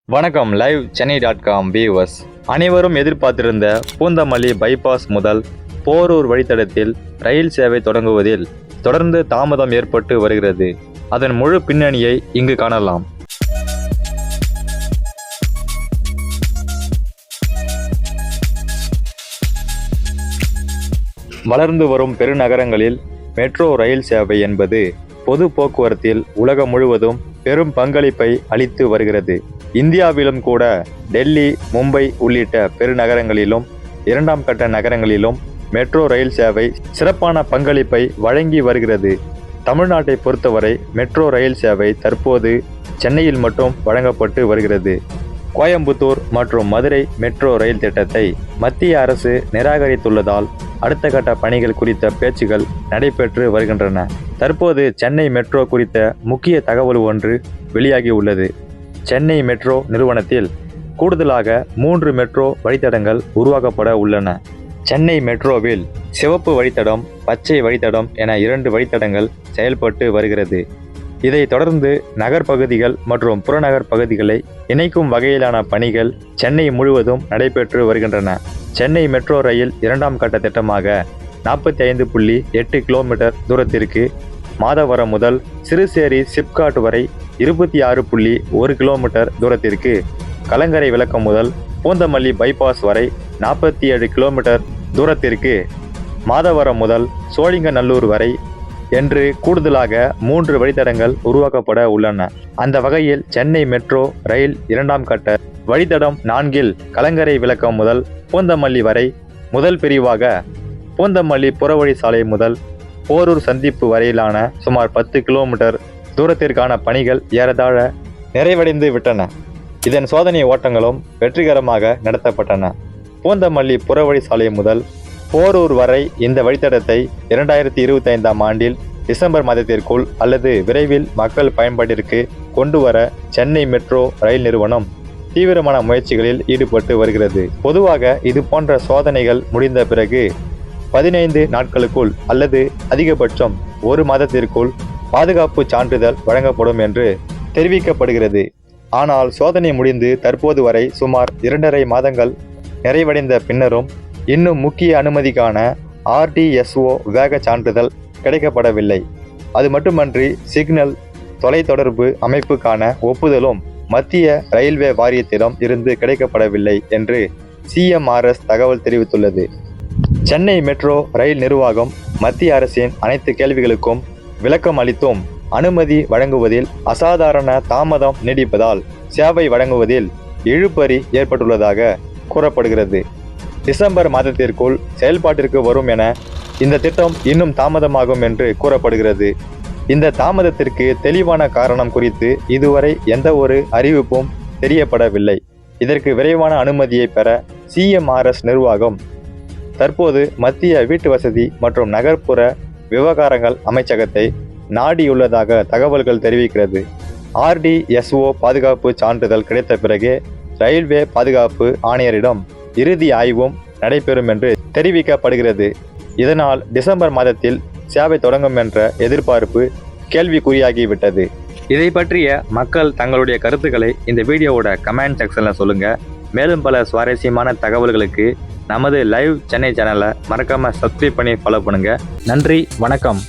வணக்கம். Live சென்னை.com viewers அனைவரும் எதிர்பார்த்திருந்த பூந்தமல்லி பைபாஸ் முதல் போரூர் வழித்தடத்தில் ரயில் சேவை தொடங்குவதில் தொடர்ந்து தாமதம் ஏற்பட்டு வருகிறது. அதன் முழு பின்னணியை இங்கு காணலாம். வளர்ந்து வரும் பெருநகரங்களில் மெட்ரோ ரயில் சேவை என்பது பொது போக்குவரத்தில் உலகம் முழுவதும் பெரும் பங்களிப்பை அளித்து வருகிறது. இந்தியாவிலும் கூட டெல்லி, மும்பை உள்ளிட்ட பெருநகரங்களிலும் இரண்டாம் கட்ட நகரங்களிலும் மெட்ரோ ரயில் சேவை சிறப்பான பங்களிப்பை வழங்கி வருகிறது. தமிழ்நாட்டை பொறுத்தவரை மெட்ரோ ரயில் சேவை தற்போது சென்னையில் மட்டும் வழங்கப்பட்டு வருகிறது. கோயம்புத்தூர் மற்றும் மதுரை மெட்ரோ ரயில் திட்டத்தை மத்திய அரசு நிராகரித்துள்ளதால் அடுத்த கட்ட பணிகள் குறித்த பேச்சுகள் நடைபெற்று வருகின்றன. தற்போது சென்னை மெட்ரோ குறித்த முக்கிய தகவல் ஒன்று வெளியாகி உள்ளது. சென்னை மெட்ரோ நிறுவனத்தில் கூடுதலாக 3 மெட்ரோ வழித்தடங்கள் உருவாக்கப்பட உள்ளன. சென்னை மெட்ரோவில் சிவப்பு வழித்தடம், பச்சை வழித்தடம் என 2 வழித்தடங்கள் செயல்பட்டு வருகிறது. இதைத் தொடர்ந்து நகர்ப்பகுதிகள் மற்றும் புறநகர் பகுதிகளை இணைக்கும் வகையிலான பணிகள் சென்னை முழுவதும் நடைபெற்று வருகின்றன. சென்னை மெட்ரோ ரயில் 2ஆம் கட்ட திட்டமாக 45.8 கிலோமீட்டர் தூரத்திற்கு மாதவரம் முதல் சிறுசேரி சிப்காட் வரை, 26.1 கிலோமீட்டர் தூரத்திற்கு கலங்கரை விளக்கம் முதல் பூந்தமல்லி பைபாஸ் வரை, 47 கிலோமீட்டர் தூரத்திற்கு மாதவரம் முதல் சோழிங்கநல்லூர் வரை என்று கூடுதலாக 3 வழித்தடங்கள் உருவாக்கப்பட உள்ளன. அந்த வகையில் சென்னை மெட்ரோ ரயில் 2ஆம் கட்ட வழித்தடம் 4இல் கலங்கரை விளக்கம் முதல் பூந்தமல்லி வரை முதல் பிரிவாக பூந்தமல்லி புறவழி சாலை முதல் போரூர் சந்திப்பு வரையிலான சுமார் 10 கிலோமீட்டர் தூரத்திற்கான பணிகள் ஏறத்தாழ நிறைவடைந்து விட்டன. இதன் சோதனை ஓட்டங்களும் வெற்றிகரமாக நடத்தப்பட்டன. பூந்தமல்லி புறவழி சாலை முதல் போரூர் வரை இந்த வழித்தடத்தை 2025ஆம் ஆண்டில் டிசம்பர் மாதத்திற்குள் அல்லது விரைவில் மக்கள் பயன்பாட்டிற்கு கொண்டு வர சென்னை மெட்ரோ ரயில் நிறுவனம் தீவிரமான முயற்சிகளில் ஈடுபட்டு வருகிறது. பொதுவாக இது போன்ற சோதனைகள் முடிந்த பிறகு 15 நாட்களுக்குள் அல்லது அதிகபட்சம் 1 மாதத்திற்குள் பாதுகாப்பு சான்றிதழ் வழங்கப்படும் என்று தெரிவிக்கப்படுகிறது. ஆனால் சோதனை முடிந்து தற்போது வரை சுமார் 2.5 மாதங்கள் நிறைவடைந்த பின்னரும் இன்னும் முக்கிய அனுமதிக்கான RDSO வேக சான்றிதழ் கிடைக்கப்படவில்லை. அது மட்டுமன்றி சிக்னல் தொலைத்தொடர்பு அமைப்புக்கான ஒப்புதலும் மத்திய ரயில்வே வாரியத்திடம் இருந்து கிடைக்கப்படவில்லை என்று CMRS தகவல் தெரிவித்துள்ளது. சென்னை மெட்ரோ ரயில் நிர்வாகம் மத்திய அரசின் அனைத்து கேள்விகளுக்கும் விளக்கம் அளித்தும் அனுமதி வழங்குவதில் அசாதாரண தாமதம் நீடிப்பதால் சேவை வழங்குவதில் இழுபறி ஏற்பட்டுள்ளதாக கூறப்படுகிறது. டிசம்பர் மாதத்திற்குள் செயல்பாட்டிற்கு வரும் என இந்த திட்டம் இன்னும் தாமதமாகும் என்று கூறப்படுகிறது. இந்த தாமதத்திற்கு தெளிவான காரணம் குறித்து இதுவரை எந்த ஒரு அறிவிப்பும் தெரியப்படவில்லை. இதற்கு விரைவான அனுமதியை பெற CMRS நிர்வாகம் தற்போது மத்திய வீட்டு வசதி மற்றும் நகர்ப்புற விவகாரங்கள் அமைச்சகத்தை நாடியுள்ளதாக தகவல்கள் தெரிவிக்கிறது. RDSO பாதுகாப்பு சான்றிதழ் கிடைத்த பிறகே ரயில்வே பாதுகாப்பு ஆணையரிடம் இறுதி ஆய்வும் நடைபெறும் என்று தெரிவிக்கப்படுகிறது. இதனால் டிசம்பர் மாதத்தில் சேவை தொடங்கும் என்ற எதிர்பார்ப்பு கேள்விக்குறியாகிவிட்டது. இதை பற்றிய மக்கள் தங்களுடைய கருத்துக்களை இந்த வீடியோவோட கமெண்ட் செக்ஷன்ல சொல்லுங்க. மேலும் பல சுவாரஸ்யமான தகவல்களுக்கு நமது லைவ் சென்னை சேனலை மறக்காம சப்ஸ்கிரைப் பண்ணி ஃபாலோ பண்ணுங்க. நன்றி, வணக்கம்.